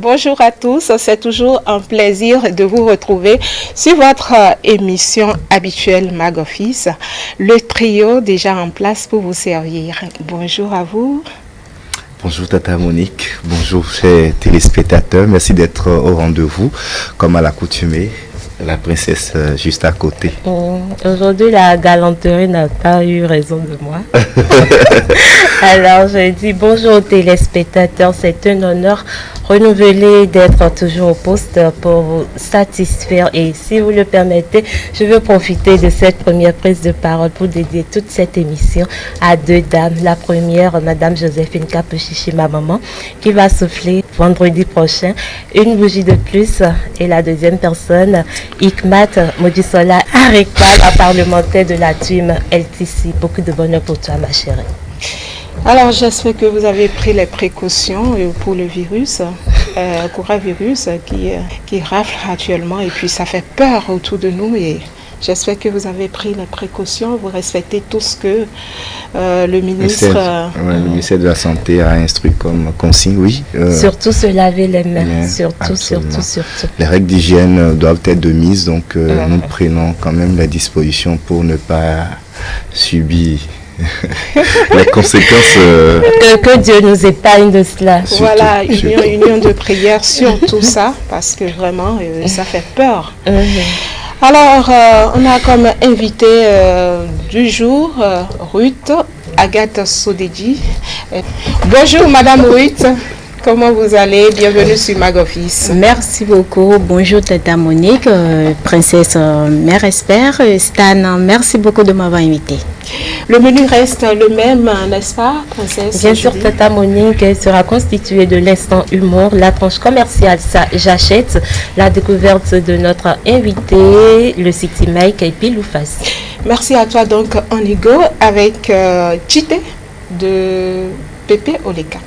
Bonjour à tous, c'est toujours un plaisir de vous retrouver sur votre émission habituelle Mag Office, le trio déjà en place pour vous servir. Bonjour à vous. Bonjour Tata Monique, bonjour chers téléspectateurs, merci d'être au rendez-vous comme à l'accoutumée. La princesse juste à côté. Aujourd'hui, la galanterie n'a pas eu raison de moi. Alors, je dis bonjour aux téléspectateurs. C'est un honneur renouvelé d'être toujours au poste pour vous satisfaire. Et si vous le permettez, je veux profiter de cette première prise de parole pour dédier toute cette émission à deux dames. La première, Madame Joséphine Kapuchichi, ma maman, qui va souffler vendredi prochain une bougie de plus. Et la deuxième personne, Hikmat Modisola Arekpal, un parlementaire de la TUIM LTC. Beaucoup de bonheur pour toi, ma chérie. Alors, j'espère que vous avez pris les précautions pour le virus, coronavirus qui rafle actuellement et puis ça fait peur autour de nous et j'espère que vous avez pris les précautions, vous respectez tout ce que le ministre... le ministère de la Santé a instruit comme consigne, oui. Surtout se laver les mains, bien, surtout. Les règles d'hygiène doivent être de mise, donc nous prenons quand même les dispositions pour ne pas subir les conséquences. Que Dieu nous épargne de cela. Surtout, voilà, union de prière sur tout ça, parce que vraiment, ça fait peur. Alors, on a comme invité du jour Ruth Agathe Sodedji. Bonjour Madame Ruth, comment vous allez? Bienvenue sur Mag Office. Merci beaucoup. Bonjour Tata Monique, princesse Mère Espère. Stan, merci beaucoup de m'avoir invité. Le menu reste le même, n'est-ce pas, princesse? Bien sûr, Tata Monique sera constituée de l'instant humour, la tranche commerciale, ça j'achète, la découverte de notre invité, le City Mike et puis Loufas. Merci à toi. Donc, on y go avec Chite de Pépé Oleka.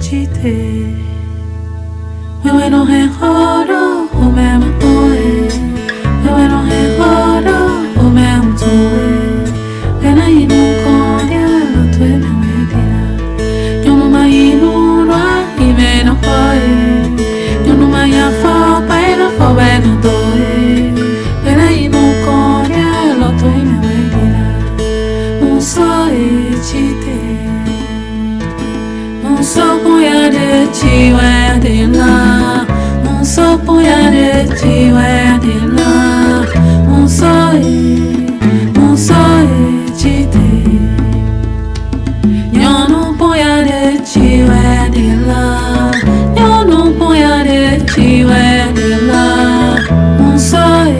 Chite, wewe no hehoro umemtoe, wewe no hehoro umemtoe, ena inukonya lotwe mewedira, yonuma inurwa imena koe, yonuma yafo paena fo bena toe, ena inukonya lotwe mewedira, unsoe chite. Monsopoya de chiwa de la, monsopoya de chiwa de la, monsoe chite. Yono poya de chiwa de la, yono poya de chiwa de la, monsoe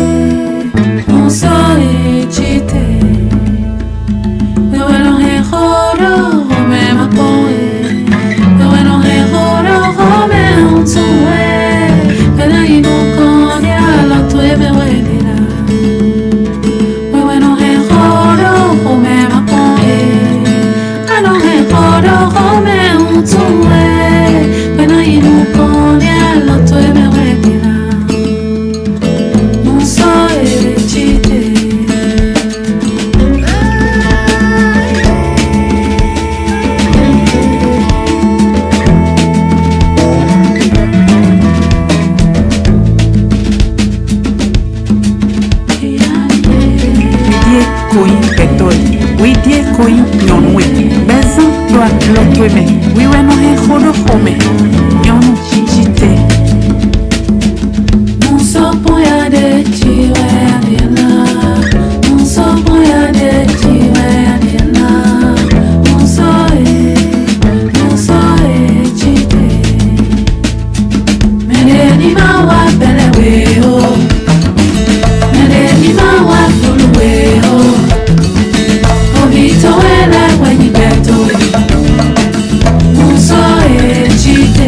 chite. Wewe no he joro, me mapoe. Chite.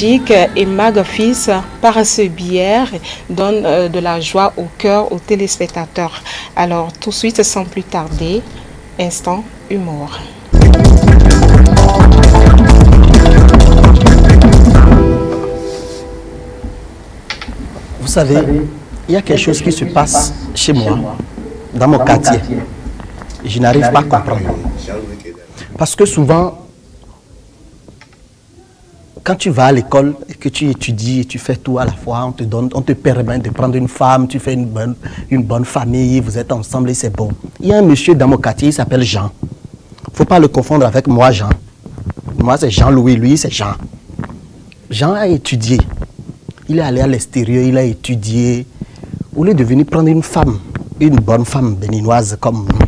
Magique et Magafis par ce bière donne de la joie au cœur aux téléspectateurs. Alors tout de suite, sans plus tarder, instant humour. Vous savez, il y a quelque chose qui se passe chez moi, dans mon quartier. Je n'arrive pas à comprendre. Parce que souvent, quand tu vas à l'école et que tu étudies et tu fais tout à la fois, on te permet de prendre une femme, tu fais une bonne famille, vous êtes ensemble et c'est bon. Il y a un monsieur dans mon quartier, il s'appelle Jean. Il ne faut pas le confondre avec moi, Jean. Moi, c'est Jean-Louis, lui, c'est Jean. Jean a étudié. Il est allé à l'extérieur, il a étudié. Au lieu de venir prendre une femme, une bonne femme béninoise comme nous,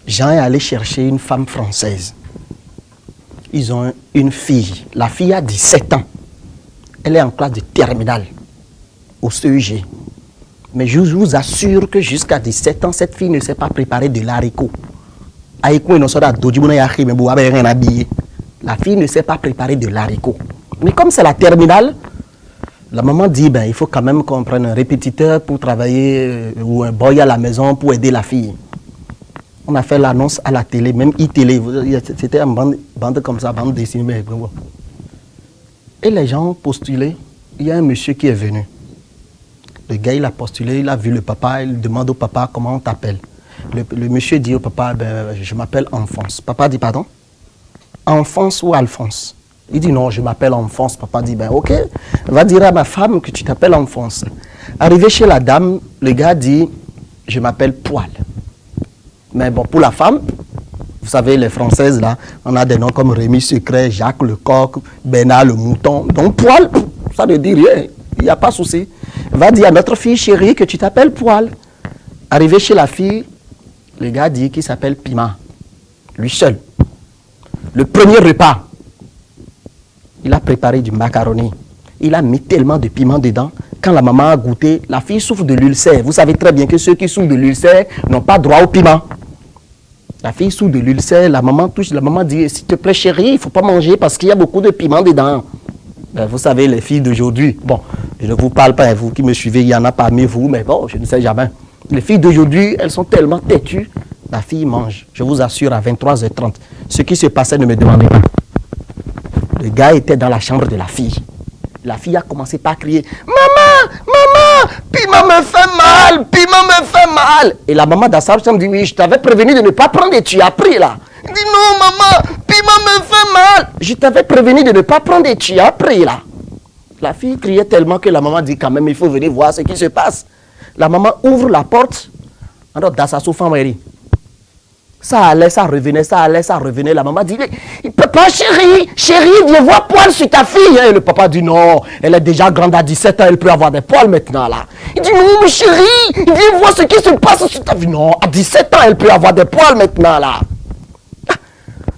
Jean est allé chercher une femme française. Ils ont une fille. La fille a 17 ans. Elle est en classe de terminale au CEG. Mais je vous assure que jusqu'à 17 ans, cette fille ne s'est pas préparée de l'haricot. La fille ne s'est pas préparée de l'haricot. Mais comme c'est la terminale, la maman dit, il faut quand même qu'on prenne un répétiteur pour travailler ou un boy à la maison pour aider la fille. On a fait l'annonce à la télé, même e-télé. C'était une bande comme ça, bande dessinée. Et les gens ont postulé. Il y a un monsieur qui est venu. Le gars, il a postulé, il a vu le papa, il demande au papa comment on t'appelle. Le monsieur dit au papa, je m'appelle Enfance. Papa dit, pardon? Enfance ou Alphonse? Il dit, non, je m'appelle Enfance. Papa dit, ok, va dire à ma femme que tu t'appelles Enfance. Arrivé chez la dame, le gars dit, je m'appelle Poil. Mais bon, pour la femme, vous savez, les Françaises, là, on a des noms comme Rémi Secret, Jacques le Coq, Bernard le Mouton. Donc, Poil, ça ne dit rien. Il n'y a pas de souci. Va dire à notre fille chérie que tu t'appelles Poil. Arrivé chez la fille, le gars dit qu'il s'appelle Piment. Lui seul. Le premier repas, il a préparé du macaroni. Il a mis tellement de piment dedans. Quand la maman a goûté, la fille souffre de l'ulcère. Vous savez très bien que ceux qui souffrent de l'ulcère n'ont pas droit au piment. La fille souffre de l'ulcère, la maman touche, la maman dit, s'il te plaît chérie, il ne faut pas manger parce qu'il y a beaucoup de piment dedans. Vous savez, les filles d'aujourd'hui, bon, je ne vous parle pas, vous qui me suivez, il y en a parmi vous, mais bon, je ne sais jamais. Les filles d'aujourd'hui, elles sont tellement têtues, la fille mange, je vous assure, à 23h30. Ce qui se passait, ne me demandez pas. Le gars était dans la chambre de la fille. La fille a commencé par crier, maman, maman, piment me fait mal, piment me fait mal. Et la maman dans sa chambre dit, oui, je t'avais prévenu de ne pas prendre et tu as pris là. Il dit, non maman, piment me fait mal. Je t'avais prévenu de ne pas prendre et tu as pris là. La fille criait tellement que la maman dit, quand même, il faut venir voir ce qui se passe. La maman ouvre la porte, alors dans sa souffrance, ça allait, ça revenait, ça allait, ça revenait. La maman dit, papa, chérie, viens voir poil sur ta fille. Et le papa dit, non, elle est déjà grande à 17 ans, elle peut avoir des poils maintenant là. Il dit, non, mais chérie, viens voir ce qui se passe sur ta fille. Non, à 17 ans, elle peut avoir des poils maintenant là.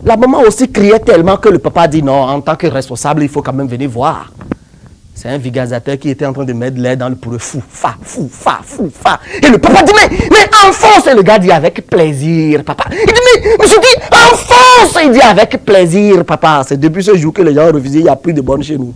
La maman aussi criait tellement que le papa dit, non, en tant que responsable, il faut quand même venir voir. C'est un vulgarisateur qui était en train de mettre l'air dans le pour le fou, fa. Et le papa dit, mais enfonce. Et le gars dit, avec plaisir, papa. Il dit, mais je dis, enfonce. Il dit, avec plaisir, papa. C'est depuis ce jour que les gens ont refusé, il n'y a plus de bonnes chez nous.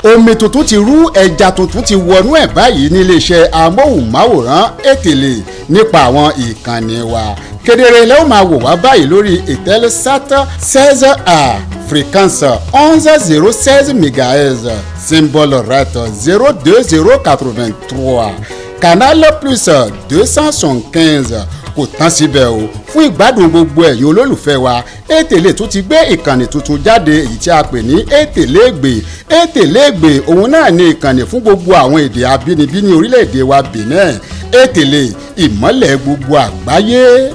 Omi tuntun ti rú ẹja tuntun ti wọnú ẹ̀ báyìí níléeṣẹ́ amóhùnmáwòrán ètèlè nípa àwọn ìkànnì wa. Kedere lẹ́ ó máa wò wá báyìí lórí Eutelsat 16A fréquence 1106 MHz symbole RET 02083 Canal Plus 275. Kò tán síbẹ̀ o, fún ìgbádùn gbogbo ẹ̀yin olólùfẹ́ wa ètèlè tún ti gbé ìkànnì tuntun jáde èyí tí a pè ní ètèlégbè òun náà ní ìkànnì fún gbogbo àwọn èdè abínibí ní orílẹ̀-èdè wa Benin. Ètèlè ìmọ́lẹ̀ gbogbo àgbáyé.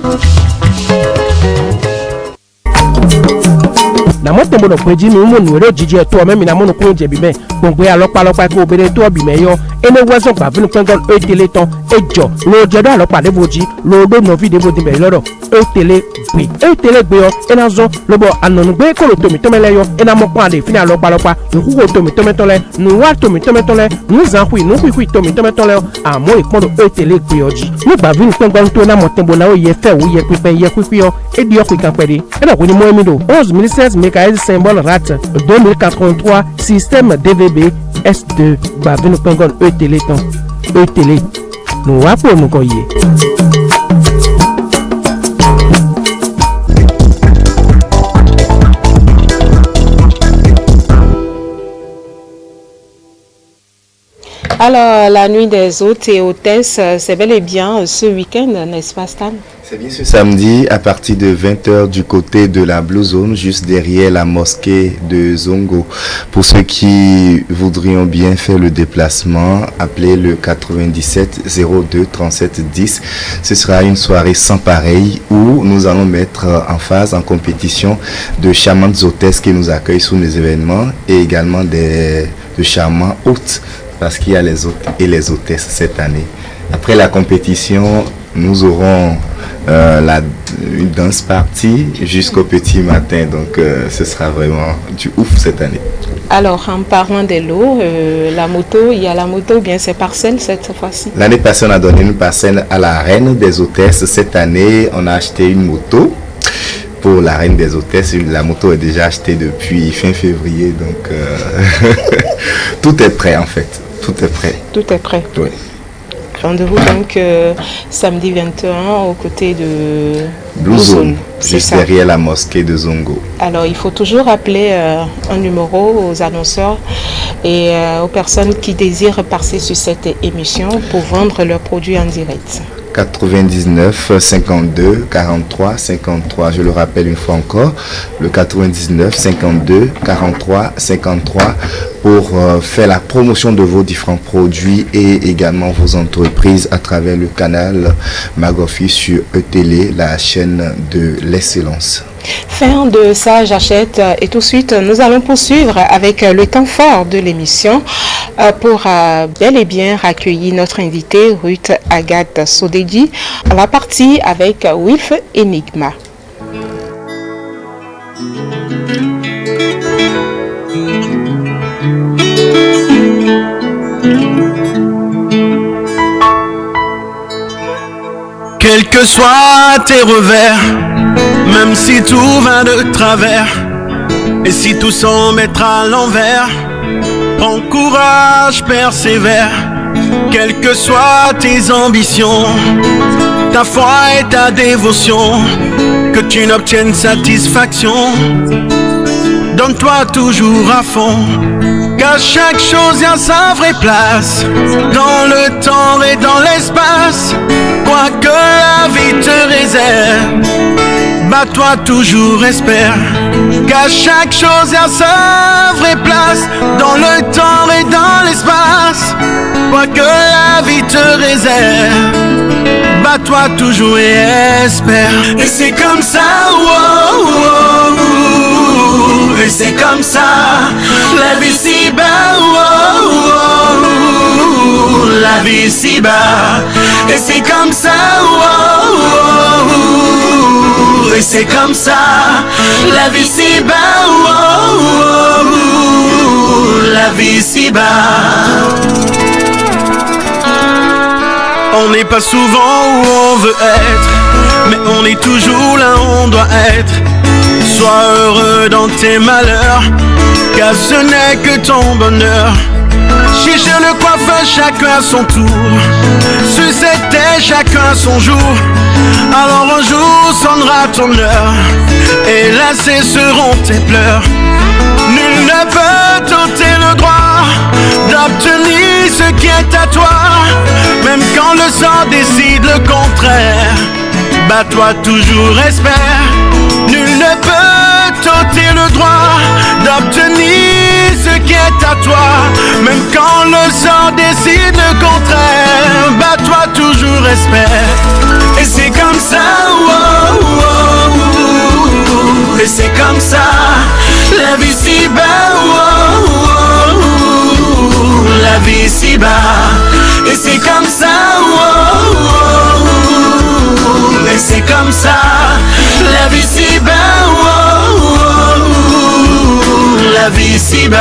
na mo tembo no peji mi mo nuero jiji to me mi na mo no kun je bi me gbongbe alopa ko obere to bi me yo ene weson gba finu pengon e tele ton ejo lo jedo alopa de boji lo do no video bo dimbe loro e tele gbe yo ena zo lo bo anonu gbe ko lo to mi to mele yo ena mo pan de fini alopa nku ko to mi to metole nu wa to mi to metole nu zan hu nu hu to mi to metole amo ipondo e tele gbe oji ni gba finu pengon to na mo tembo na o ye fe wo ye pipe yo e di o ku kan pede ena ko ni mo emi do 11 ministères mécanisme symbole RAT 2083 système DVB S2 bavinu pengon e-télé ton e-télé nous va pour nous coyer. Alors, la nuit des hôtes et hôtesses, c'est bel et bien ce week-end, n'est-ce pas Stan? C'est bien ce samedi à partir de 20h du côté de la Blue Zone, juste derrière la mosquée de Zongo. Pour ceux qui voudrions bien faire le déplacement, appelez le 97 02 37 10. Ce sera une soirée sans pareil où nous allons mettre en phase, en compétition, de charmantes hôtesses qui nous accueillent sous les événements et également de charmants hôtes, parce qu'il y a les hôtes et les hôtesses cette année. Après la compétition, nous aurons une danse partie jusqu'au petit matin, donc ce sera vraiment du ouf cette année. Alors, en parlant des lots, la moto, il y a la moto ou bien c'est parcelle cette fois-ci? L'année passée, on a donné une parcelle à la reine des hôtesses. Cette année, on a acheté une moto pour la reine des hôtesses. La moto est déjà achetée depuis fin février, donc tout est prêt en fait. Tout est prêt. Tout est prêt. Oui. Rendez-vous donc samedi 21 aux côtés de Blue Zone, juste derrière la mosquée de Zongo. Alors il faut toujours appeler un numéro aux annonceurs et aux personnes qui désirent passer sur cette émission pour vendre leurs produits en direct. 99 52 43 53, je le rappelle une fois encore, le 99 52 43 53 pour faire la promotion de vos différents produits et également vos entreprises à travers le canal Magofi sur e-télé, la chaîne de l'excellence. Fin de ça, j'achète et tout de suite nous allons poursuivre avec le temps fort de l'émission pour bel et bien accueillir notre invitée Ruth Agathe Sodedi. On va partir avec Wilf Enigma. Quels que soient tes revers, même si tout va de travers, et si tout semble être à l'envers, prends courage, persévère. Quelles que soient tes ambitions, ta foi et ta dévotion, que tu n'obtiennes satisfaction, donne-toi toujours à fond, car chaque chose a sa vraie place, dans le temps et dans l'espace, quoi que la vie te réserve, bats-toi toujours, espère, car chaque chose a sa vraie place, dans le temps et dans l'espace, quoi que la vie te réserve, bats-toi toujours et espère. Et c'est comme ça, oh, oh, oh, et c'est comme ça, la vie si bas, oh, oh, oh, la vie si bas, et c'est comme ça, oh, oh, oh, et c'est comme ça, la vie si bas, oh, oh, oh, la vie si bas. On n'est pas souvent où on veut être, mais on est toujours là où on doit être. Sois heureux dans tes malheurs, car ce n'est que ton bonheur. Chez le coiffeur, chacun à son tour, sur cette terre, chacun à son jour. Alors un jour sonnera ton heure, et là cesseront tes pleurs. Nul ne peut t'ôter le droit d'obtenir ce qui est à toi, même quand le sort décide le contraire. Bats-toi toujours, espère. Nul ne peut t'ôter le droit d'obtenir ce qui est à toi, même quand le sort décide le contraire. Bats-toi toujours, espère. Et c'est comme ça, oh, oh, oh, oh, et c'est comme ça, Et c'est comme ça, et c'est comme ça, la vie si bas, la vie si bas.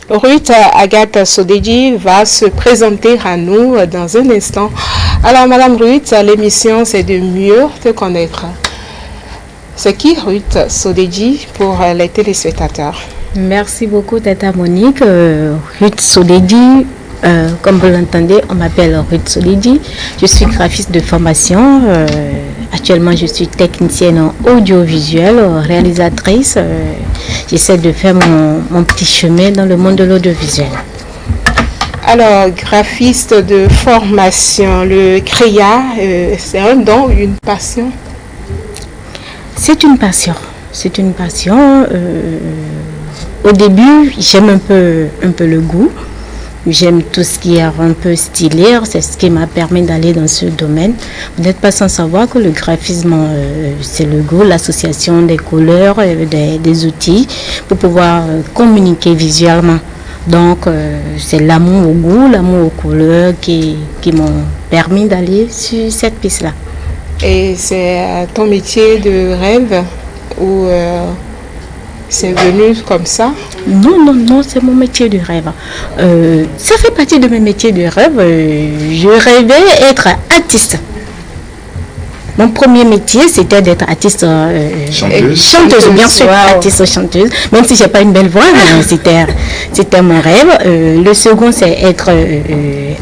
Ruth Agathe Sodeji va se présenter à nous dans un instant. Alors, Madame Ruth, l'émission, c'est de mieux te connaître. C'est qui Ruth Sodeji pour les téléspectateurs? Merci beaucoup, Tata Monique. Ruth Sodeji, comme vous l'entendez, on m'appelle Ruth Sodeji. Je suis graphiste de formation. Actuellement, je suis technicienne en audiovisuel, réalisatrice. J'essaie de faire mon petit chemin dans le monde de l'audiovisuel. Alors, graphiste de formation, le créa, c'est un don, une passion? C'est une passion. C'est une passion. Au début, j'aime un peu le goût. J'aime tout ce qui est un peu stylé, c'est ce qui m'a permis d'aller dans ce domaine. Vous n'êtes pas sans savoir que le graphisme, c'est le goût, l'association des couleurs, des outils pour pouvoir communiquer visuellement. Donc, c'est l'amour au goût, l'amour aux couleurs qui m'ont permis d'aller sur cette piste-là. Et c'est ton métier de rêve ou c'est venu comme ça? Non, c'est mon métier de rêve. Ça fait partie de mes métiers de rêve. Je rêvais être artiste. Mon premier métier, c'était d'être artiste chanteuse, bien sûr, artiste chanteuse. Même si j'ai pas une belle voix, c'était mon rêve. Le second, c'est être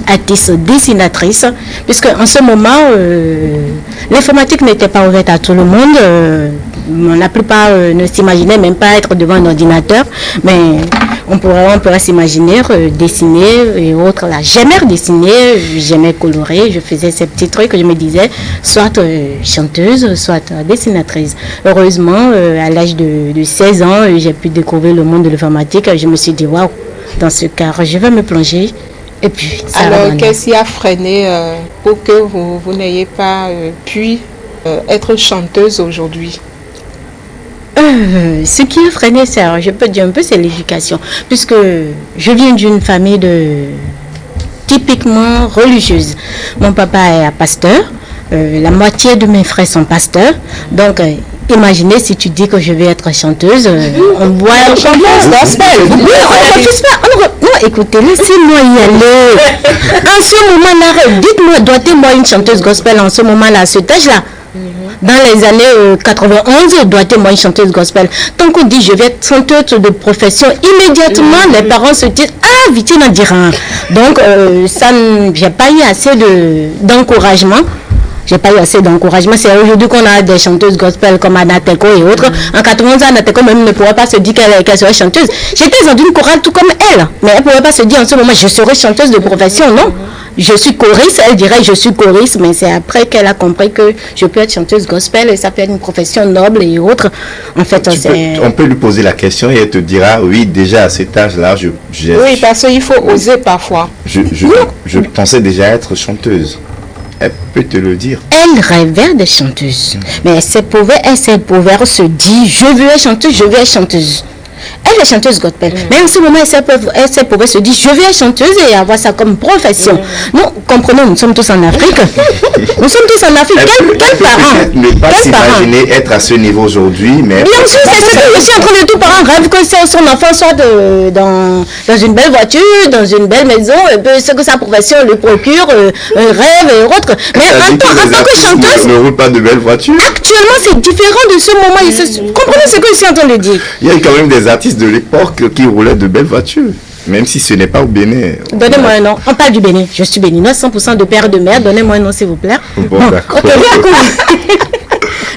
artiste dessinatrice, puisque en ce moment, l'informatique n'était pas ouverte à tout le monde. La plupart ne s'imaginaient même pas être devant un ordinateur, mais on pourrait s'imaginer dessiner et autres là. J'aimais dessiner, j'aimais colorer, je faisais ces petits trucs que je me disais, soit chanteuse, soit dessinatrice. Heureusement, à l'âge de 16 ans, j'ai pu découvrir le monde de l'informatique. Je me suis dit, waouh, dans ce cadre, je vais me plonger. Et puis, ça alors, qu'est-ce qui a freiné pour que vous n'ayez pas pu être chanteuse aujourd'hui? Ce qui a freiné, je peux dire un peu, c'est l'éducation. Puisque je viens d'une famille typiquement religieuse. Mon papa est un pasteur. La moitié de mes frères sont pasteurs. Donc, imaginez si tu dis que je vais être chanteuse. On voit la chanteuse gospel. Non, écoutez, laissez-moi y aller. En ce moment-là, dites-moi, doit-moi une chanteuse gospel en ce moment-là, à cet âge-là? Dans les années 91, doit-moi une chanteuse gospel. Tant qu'on dit je vais être chanteuse de profession, immédiatement les parents se disent ah, vite, il en dira. Donc, j'ai pas eu assez d'encouragement. J'ai pas eu assez d'encouragement. C'est aujourd'hui qu'on a des chanteuses gospel comme Anateko et autres. En 91 ans, Anateko même ne pourrait pas se dire qu'elle serait chanteuse. J'étais dans une chorale tout comme elle. Mais elle ne pourrait pas se dire en ce moment, je serai chanteuse de profession. Non. Je suis choriste. Elle dirait, je suis choriste. Mais c'est après qu'elle a compris que je peux être chanteuse gospel et ça peut être une profession noble et autres. En fait, on peut lui poser la question et elle te dira, oui, déjà à cet âge-là, oui, parce qu'il faut oser parfois. Je pensais déjà être chanteuse. Elle peut te le dire. Elle rêvait de chanteuse. Mais elle pouvait se dire, je veux être chanteuse. Elle est chanteuse gospel. Mais en ce moment, elle pouvait se dire, je veux être chanteuse et avoir ça comme profession. Nous, comprenons, nous sommes tous en Afrique. Nous sommes tous en Afrique. Quels parents ne pas s'imaginer être à ce niveau aujourd'hui, mais... Bien sûr, c'est ce que je suis en train de tout parents rêve que son enfant soit dans une belle voiture, dans une belle maison, et puis ce que sa profession lui procure, un rêve et autres. Mais en tant que chanteuse... ne roule pas de belles voitures. Actuellement, c'est différent de ce moment. Comprenez ce que je suis en train de dire. Il y a quand même des artistes de l'époque qui roulaient de belles voitures, même si ce n'est pas au Bénin. Donnez-moi un nom. On parle du Bénin. Je suis béninoise, 100% de père et de mère. Donnez-moi un nom, s'il vous plaît. Bon, d'accord. Okay,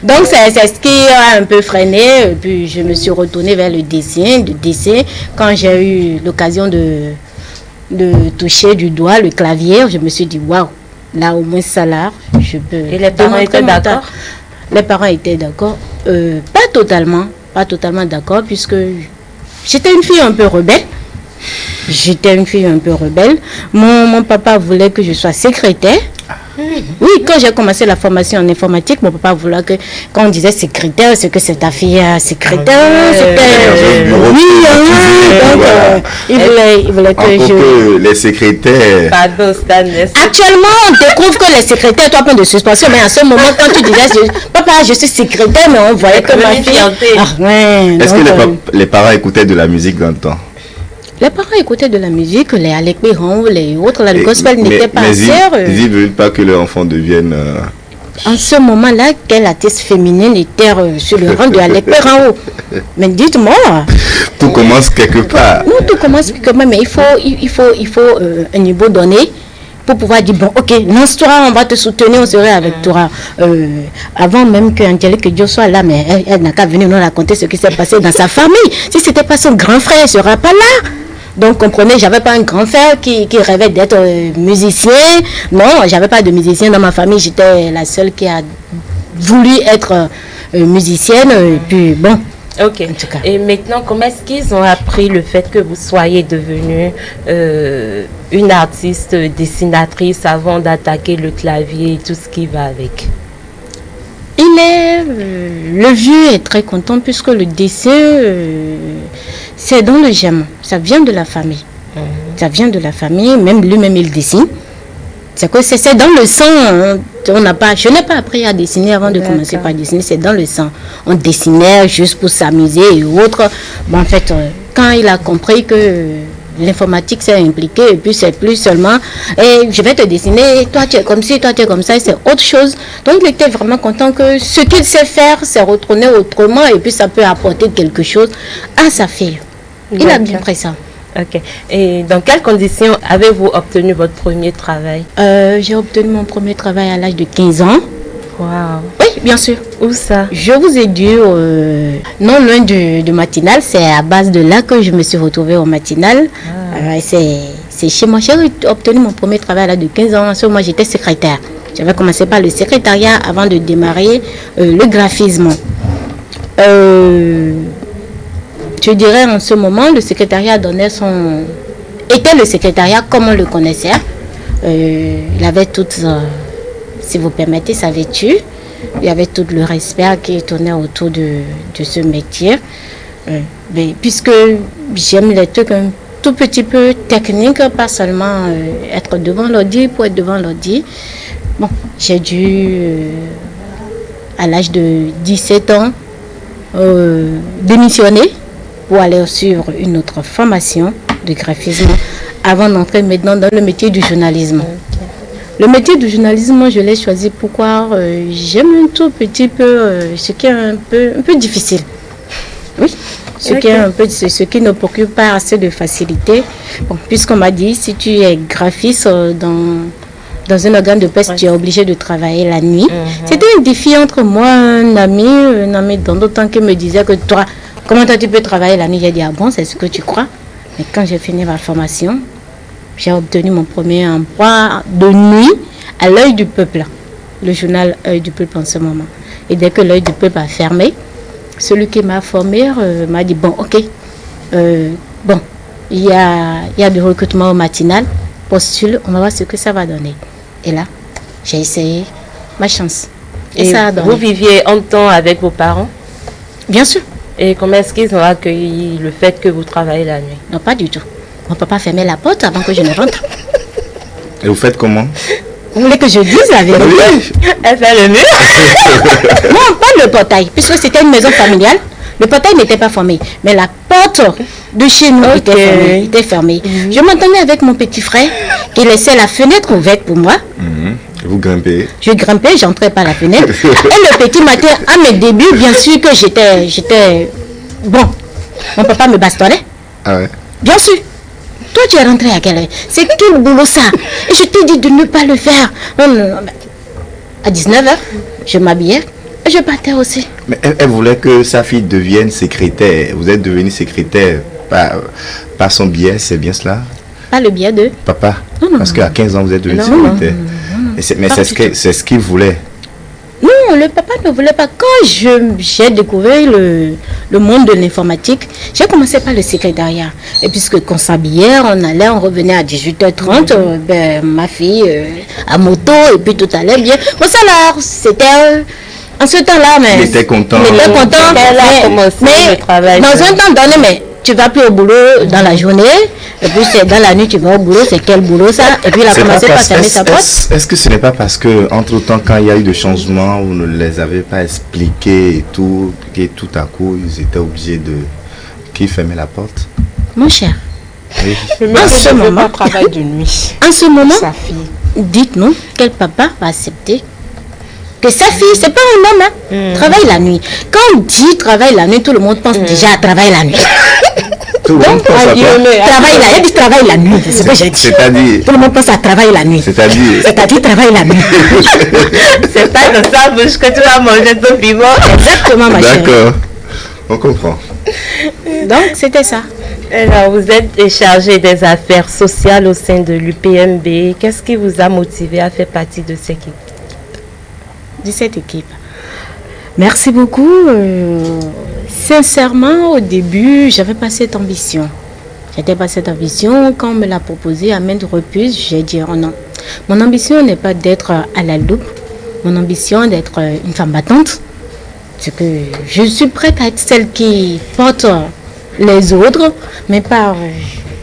donc, c'est ce qui a un peu freiné. Puis, je me suis retournée vers le dessin. Quand j'ai eu l'occasion de toucher du doigt le clavier, je me suis dit, waouh, là, au moins, ça là, je peux. Et les parents étaient d'accord? Les parents étaient d'accord. Pas totalement d'accord, puisque j'étais une fille un peu rebelle. Mon papa voulait que je sois secrétaire. Oui, quand j'ai commencé la formation en informatique, mon papa voulait que, quand on disait secrétaire, c'est que c'est ta fille secrétaire. Il voulait que les secrétaires. Actuellement, on découvre que les secrétaires, toi, point de suspension, mais à ce moment, quand tu disais, papa, je suis secrétaire, mais on voyait que ma fille. Est-ce que les parents écoutaient de la musique dans le temps? Les parents écoutaient de la musique, les Alec Perron, les autres, le gospel n'était pas assez. Ils ne veulent pas que leur enfant devienne... En ce moment-là, quelle artiste féminine était sur le rang de Alec Perron? Mais dites-moi. Tout commence quelque part. Non, tout commence quelque part, mais il faut un niveau donné pour pouvoir dire, bon, ok, lance-toi, on va te soutenir, on serait avec toi. Avant même que Angélique Dio soit là, mais elle n'a qu'à venir nous raconter ce qui s'est passé dans sa famille. Si ce n'était pas son grand frère, elle ne sera pas là. Donc, comprenez, j'avais pas un grand frère qui rêvait d'être musicien. Non, j'avais pas de musicien dans ma famille. J'étais la seule qui a voulu être musicienne. Et puis, bon. Ok. En tout cas. Et maintenant, comment est-ce qu'ils ont appris le fait que vous soyez devenue une artiste dessinatrice avant d'attaquer le clavier et tout ce qui va avec? Le vieux est très content puisque le dessin, c'est dans le germe. Ça vient de la famille. Ça vient de la famille, même lui-même il dessine. C'est que c'est dans le sang. Je n'ai pas appris à dessiner avant de commencer par dessiner, c'est dans le sang. On dessinait juste pour s'amuser et autres. Bon, en fait, quand il a compris que l'informatique s'est impliquée et puis c'est plus seulement je vais te dessiner, toi tu es comme ci, toi tu es comme ça, c'est autre chose. Donc il était vraiment content que ce qu'il sait faire, c'est retourner autrement et puis ça peut apporter quelque chose à sa fille. Il a bien pris ça. Ok. Et dans quelles conditions avez-vous obtenu votre premier travail? J'ai obtenu mon premier travail à l'âge de 15 ans. Wow. Oui, bien sûr. Où ça? Je vous ai dit, non loin de Matinal, c'est à base de là que je me suis retrouvée au Matinal. C'est chez moi. J'ai obtenu mon premier travail à l'âge de 15 ans. En ce moment, j'étais secrétaire. J'avais commencé par le secrétariat avant de démarrer le graphisme. Je dirais en ce moment, le secrétariat était le secrétariat comme on le connaissait. Il avait toutes, si vous permettez, sa vertu. Il y avait tout le respect qui tournait autour de ce métier. Mais puisque j'aime les trucs un tout petit peu techniques, pas seulement être devant l'ordi pour être devant l'ordi. Bon, j'ai dû, à l'âge de 17 ans, démissionner pour aller suivre une autre formation de graphisme avant d'entrer maintenant dans le métier du journalisme. Le métier du journalisme, je l'ai choisi pourquoi j'aime un tout petit peu ce qui est un peu difficile. Oui, ce qui ne procure pas assez de facilité. Bon, puisqu'on m'a dit, si tu es graphiste dans un organe de presse, tu es obligé de travailler la nuit. C'était un défi entre moi, un ami dans d'autres temps qui me disait que toi, comment toi tu peux travailler la nuit? J'ai dit, ah bon, c'est ce que tu crois? Mais quand j'ai fini ma formation, j'ai obtenu mon premier emploi de nuit à l'Œil du Peuple, le journal Œil du Peuple en ce moment. Et dès que l'Œil du Peuple a fermé, celui qui m'a formé m'a dit, bon, ok, bon, il y a du recrutement au Matinal, postule, on va voir ce que ça va donner. Et là, j'ai essayé ma chance. Et ça a donné. Vous viviez en temps avec vos parents? Bien sûr. Et comment est-ce qu'ils ont accueilli le fait que vous travaillez la nuit? Non, pas du tout. Mon papa fermait la porte avant que je ne rentre. Et vous faites comment? Vous voulez que je dise la vérité? Oui. Elle fait le mur? Non, pas le portail, puisque c'était une maison familiale. Le portail n'était pas fermé, mais la porte de chez nous était fermée. Je m'entendais avec mon petit frère qui laissait la fenêtre ouverte pour moi. Vous grimpez? Je grimpais, j'entrais par la fenêtre. Et le petit matin, à mes débuts, bien sûr que j'étais... Bon, mon papa me bastonnait. Ah ouais? Bien sûr. Toi, tu es rentré à quelle heure? C'est quel boulot ça? Et je t'ai dit de ne pas le faire. Non. À 19h, je m'habillais et je partais aussi. Mais elle voulait que sa fille devienne secrétaire. Vous êtes devenu secrétaire par son biais, c'est bien cela? Pas le biais de... Papa? Non. Parce qu'à 15 ans, vous êtes devenu secrétaire. Mais c'est ce qu'il voulait. Non, le papa ne voulait pas. Quand j'ai découvert le monde de l'informatique, J'ai commencé par le secrétariat. Et puisque qu'on s'habillait, on revenait à 18h30, ma fille à moto, et puis tout allait bien. Bon, ça là, c'était... en ce temps-là, mais... Il était content. Mais dans un temps donné, mais tu vas plus au boulot dans la journée, et puis c'est dans la nuit, tu vas au boulot, c'est quel boulot ça? Et puis il a commencé par fermer sa porte. Est-ce que ce n'est pas parce que, entre temps, quand il y a eu des changements, vous ne les avez pas expliqués et tout à coup, ils étaient obligés de... Qui fermait la porte? Mon cher, oui. En ce moment, travail de nuit. En ce moment, sa fille. Dites-nous quel papa va accepter que sa fille, c'est pas un homme, travaille la nuit. Quand on dit travaille la nuit, tout le monde pense déjà à travailler la nuit. Tout le monde pense à travaille la nuit, c'est ce que j'ai dit. C'est-à-dire... Tout le monde pense à travailler la nuit. C'est-à-dire travaille la nuit. C'est pas dans sa bouche que tu vas manger ton piment. Exactement, ma chérie. D'accord, on comprend. Donc, c'était ça. Alors, vous êtes chargé des affaires sociales au sein de l'UPMB. Qu'est-ce qui vous a motivé à faire partie de cette équipe? Merci beaucoup. Sincèrement, au début, j'avais pas cette ambition. Quand on me l'a proposé à maintes reprises, j'ai dit oh non. Mon ambition n'est pas d'être à la loupe. Mon ambition est d'être une femme battante. C'est que je suis prête à être celle qui porte les autres, mais pas...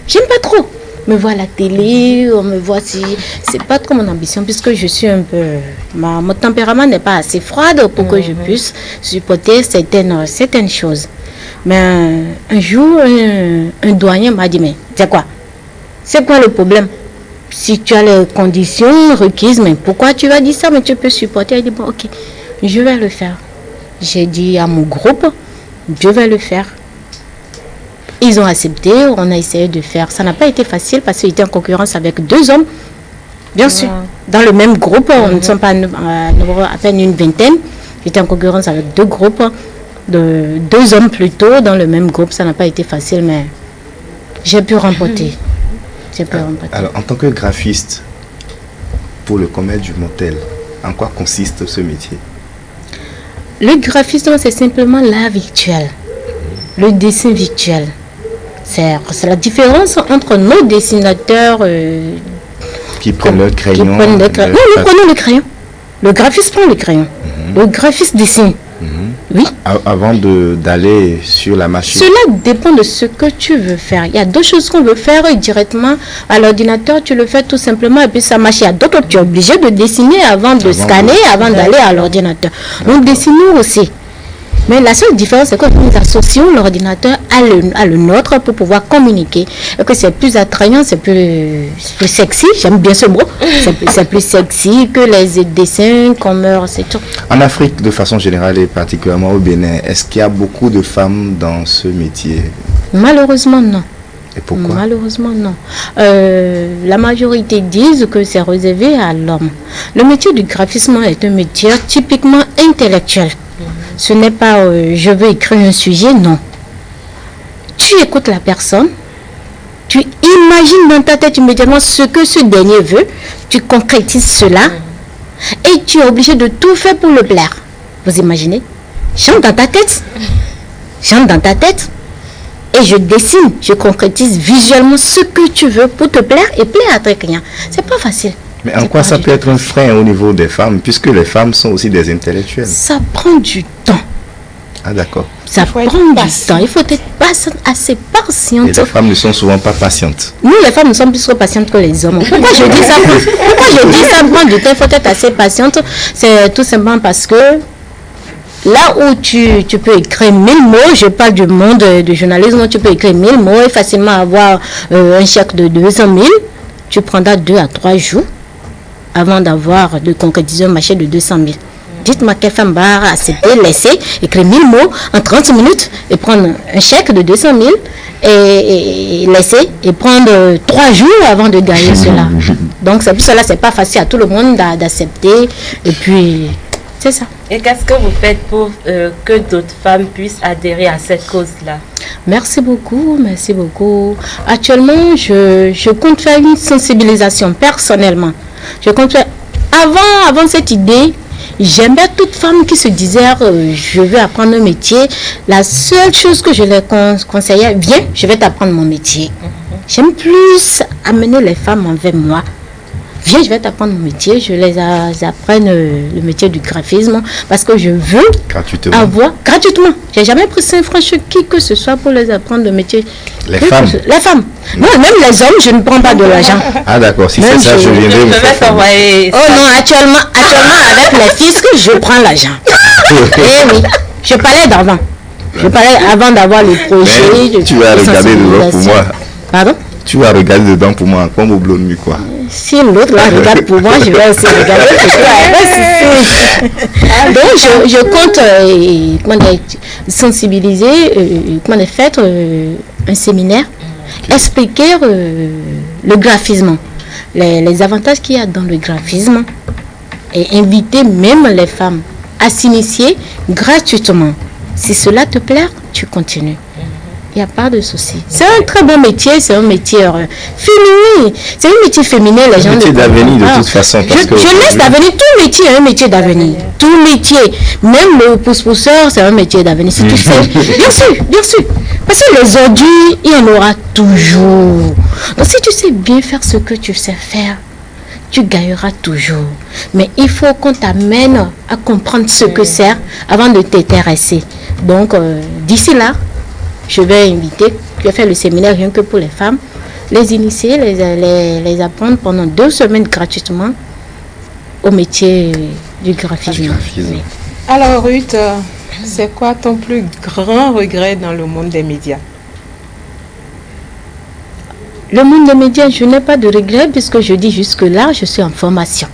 j'aime pas trop me voir à la télé, on me voit si... C'est pas trop mon ambition, puisque je suis un peu... Mon tempérament n'est pas assez froide pour que je puisse supporter certaines choses. Mais un jour, un doyen m'a dit, mais c'est quoi le problème? Si tu as les conditions requises, mais pourquoi tu vas dire ça? Mais tu peux supporter. Il dit, bon, ok, je vais le faire. J'ai dit à mon groupe, je vais le faire. Ils ont accepté, on a essayé de faire. Ça n'a pas été facile parce qu'ils étaient en concurrence avec 2 hommes. Bien sûr, dans le même groupe, on ne sommes pas à peine une vingtaine. J'étais en concurrence avec 2 groupes, de 2 hommes plutôt, dans le même groupe. Ça n'a pas été facile, mais j'ai pu remporter. Alors, en tant que graphiste, pour le commerce du motel, en quoi consiste ce métier? Le graphisme, c'est simplement l'art virtuel, le dessin virtuel. C'est la différence entre nos dessinateurs qui prennent leur crayon. Non, nous prenons le crayon. Le graphiste prend le crayon. Le graphiste dessine. Oui. Avant d'aller sur la machine. Cela dépend de ce que tu veux faire. Il y a 2 choses qu'on veut faire directement à l'ordinateur. Tu le fais tout simplement et puis ça marche. Il y a d'autres que tu es obligé de dessiner avant de scanner, avant d'aller à l'ordinateur. Donc dessinons aussi. Mais la seule différence, c'est que nous associons l'ordinateur à le nôtre pour pouvoir communiquer. Et que c'est plus attrayant, c'est plus sexy. J'aime bien ce mot. C'est plus sexy que les dessins qu'on meurt, c'est tout. En Afrique, de façon générale et particulièrement au Bénin, est-ce qu'il y a beaucoup de femmes dans ce métier? Malheureusement, non. Et pourquoi? Malheureusement, non. La majorité disent que c'est réservé à l'homme. Le métier du graphisme est un métier typiquement intellectuel. Ce n'est pas je veux écrire un sujet, non. Tu écoutes la personne, tu imagines dans ta tête immédiatement ce que ce dernier veut, tu concrétises cela et tu es obligé de tout faire pour le plaire. Vous imaginez? J'entre dans ta tête et je dessine, je concrétise visuellement ce que tu veux pour te plaire et plaire à tes clients. C'est pas facile. Mais en quoi ça peut être un frein au niveau des femmes, puisque les femmes sont aussi des intellectuelles? Ça prend du temps. Ah d'accord. Ça prend du temps. Il faut être assez patiente. Et les femmes ne sont souvent pas patientes. Nous, les femmes, nous sommes plus trop patientes que les hommes. Pourquoi je dis ça? Ça prend du temps. Il faut être assez patiente. C'est tout simplement parce que là où tu peux écrire 1000 mots, je parle du monde du journalisme, où tu peux écrire 1000 mots et facilement avoir un chèque de 200 000, tu prendras 2 à 3 jours avant de concrétiser un marché de 200 000. Dites-moi quelle femme va accepter, laisser, écrire 1000 mots en 30 minutes et prendre un chèque de 200 000 et laisser et prendre 3 jours avant de gagner cela. Donc c'est pour cela, c'est pas facile à tout le monde d'accepter. Et puis, c'est ça. Et qu'est-ce que vous faites pour que d'autres femmes puissent adhérer à cette cause-là? Merci beaucoup, merci beaucoup. Actuellement, je compte faire une sensibilisation personnellement. Je compte faire... Avant cette idée, J'aimais toute femme qui se disait je veux apprendre un métier. La seule chose que je leur conseillais, viens, je vais t'apprendre mon métier. J'aime plus amener les femmes envers moi. Viens, je vais t'apprendre mon métier. Je les apprenne le métier du graphisme parce que je veux avoir gratuitement. J'ai jamais pris 5 francs chez qui que ce soit pour les apprendre le métier. Les femmes. Les femmes. Non, même les hommes, je ne prends pas de l'argent. Ah d'accord, si c'est ça, je viendrai vous faire. Oh non, actuellement avec les fiscs, je prends l'argent. Eh oui, je parlais d'avant. Je parlais avant d'avoir le projet. Tu vas regarder dedans pour moi. Pardon? Tu vas regarder dedans pour moi, comme au blond nuit quoi. Si l'autre là regarde pour moi, je vais aussi regarder. Donc je compte sensibiliser, faire un séminaire, expliquer le graphisme, les avantages qu'il y a dans le graphisme et inviter même les femmes à s'initier gratuitement. Si cela te plaît, tu continues. Il n'y a pas de souci. C'est un très bon métier, c'est un métier féminin. C'est un métier féminin, les gens. Un métier d'avenir de toute façon. Parce que je laisse d'avenir, tout métier est un métier d'avenir. Tout métier, même le pousse-pousseur, c'est un métier d'avenir. Si tu sais, bien sûr. Parce que les ordures, il y en aura toujours. Donc si tu sais bien faire ce que tu sais faire, tu gagneras toujours. Mais il faut qu'on t'amène à comprendre ce que c'est avant de t'intéresser. Donc d'ici là, je vais faire le séminaire rien que pour les femmes, les initier, les apprendre pendant 2 semaines gratuitement au métier du graphisme. Alors Ruth, c'est quoi ton plus grand regret dans le monde des médias? Le monde des médias, je n'ai pas de regret puisque je dis jusque-là, je suis en formation.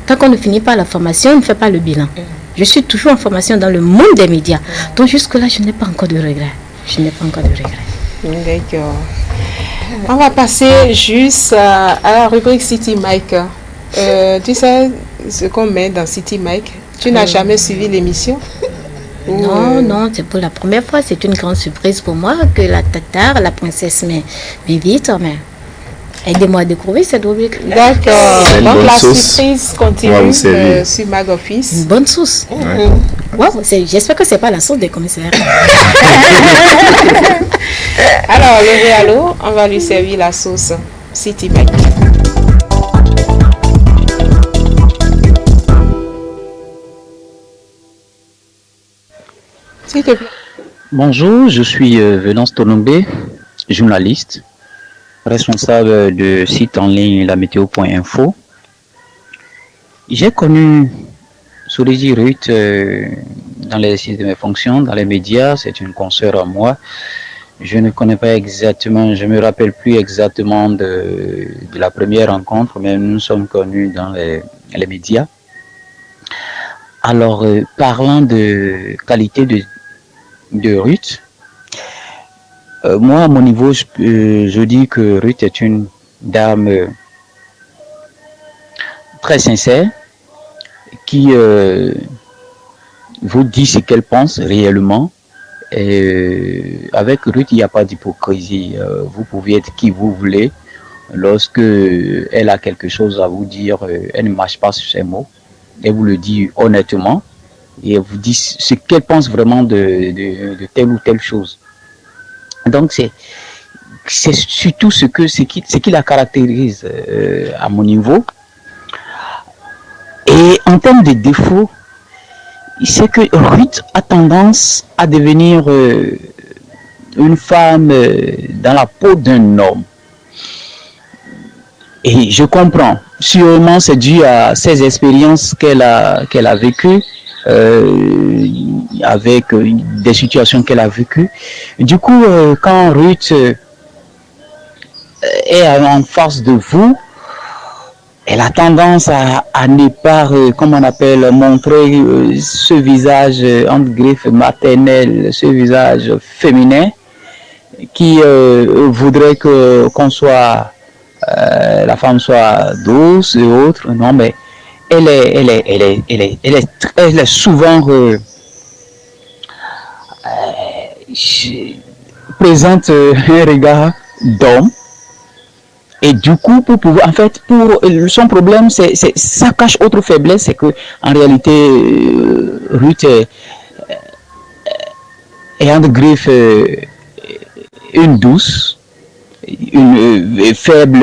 Tant qu'on ne finit pas la formation, on ne fait pas le bilan. Je suis toujours en formation dans le monde des médias. Donc jusque-là, je n'ai pas encore de regrets. D'accord. On va passer juste à la rubrique City Mike. Tu sais ce qu'on met dans City Mike? Tu n'as jamais suivi l'émission? Non, c'est pour la première fois. C'est une grande surprise pour moi que la Tatar, la princesse m'invite. Mais aidez-moi à découvrir cette rubrique. D'accord. Donc la surprise continue sur Mag Office. Une bonne sauce. Wow, j'espère que c'est pas la sauce des commissaires. Alors, le réalo, on va lui servir la sauce City Mike. S'il te plaît. Bonjour, je suis Venance Tonombe, journaliste, responsable de site en ligne lamétéo.info. J'ai connu Souréji Ruth dans l'exercice de mes fonctions, dans les médias. C'est une consoeur à moi. Je ne connais pas exactement, je ne me rappelle plus exactement de la première rencontre, mais nous sommes connus dans les médias. Alors, parlant de qualité de Ruth, moi, à mon niveau, je dis que Ruth est une dame très sincère, qui vous dit ce qu'elle pense réellement. Et avec Ruth, il n'y a pas d'hypocrisie. Vous pouvez être qui vous voulez. Lorsque elle a quelque chose à vous dire, elle ne marche pas sur ses mots. Elle vous le dit honnêtement. Et elle vous dit ce qu'elle pense vraiment de telle ou telle chose. Donc c'est surtout ce qui la caractérise à mon niveau. Et en termes de défauts, c'est que Ruth a tendance à devenir une femme dans la peau d'un homme. Et je comprends. Sûrement, c'est dû à ces expériences qu'elle a vécues, avec des situations qu'elle a vécues. Du coup, quand Ruth est en face de vous, elle a tendance à ne pas, comme on appelle, montrer ce visage entre griffes maternel, ce visage féminin qui voudrait qu'on soit, la femme soit douce et autres. Non, mais elle est souvent présente un regard d'homme. Et du coup, pour pouvoir, en fait, pour son problème, ça cache autre faiblesse, c'est que en réalité, Ruth ayant de griffe une douce, une faible